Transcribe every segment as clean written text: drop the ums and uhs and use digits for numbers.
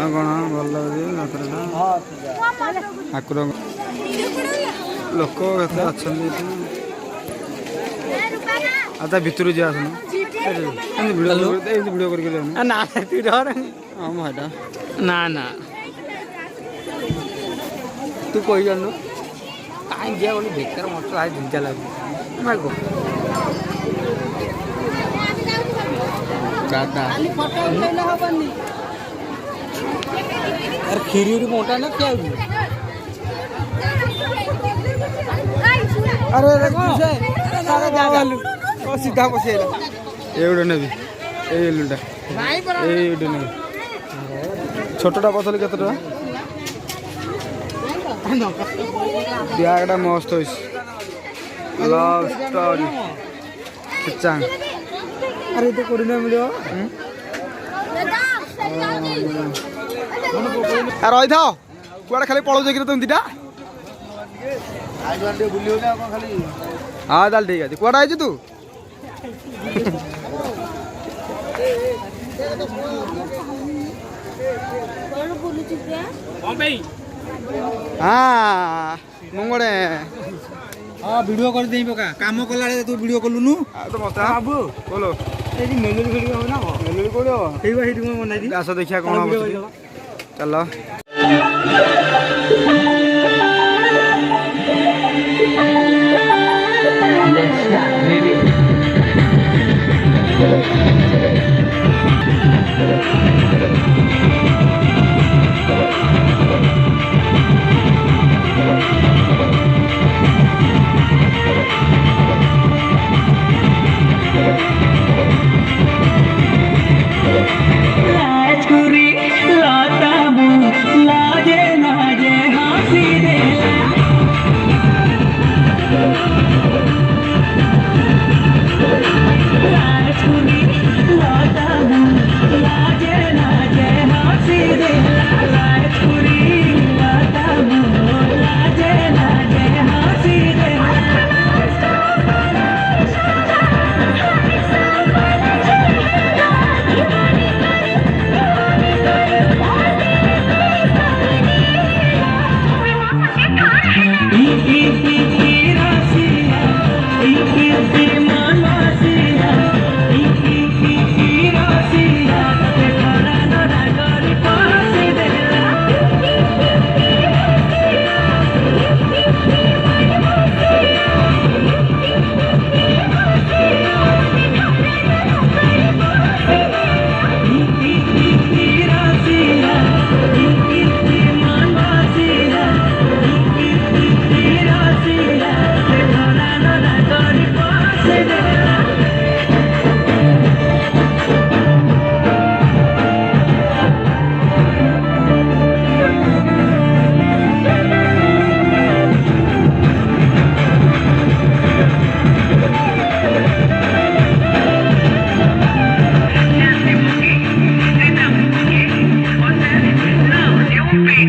हाँ कौन भल लगे ठाकुर लोक अच्छा भितर जा भिडियो करके ना ना तू कही जानु कहीं दिया बोली बेकार मत आज झुंझा लगे यार खीरी मोटा ना क्या अरे सीधा पसेला एवढं नवी एलुंडा एवढं नवी छोटटा पसले केते टका ब्यागटा मस्त होइस लव स्टोरी चांग अरे तो कोडी ना मिलियो यार रही था कुआडे खाली पळो जागिर तुम दिटा आज वांडे बुलियो ना कोन खाली हां दाल ठीक है कुआडे आइछ तू कोन बोलु छी के हां भाई हां मंगोडे हां वीडियो कर देई पका काम कला तू वीडियो करलुनु तो मत बाबू बोलो एजी मेलोडी वीडियो हो ना मेलोडी कोडो हेई बा हेडी म बनाई दी आस देखिया कोन हो चलो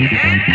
Henry.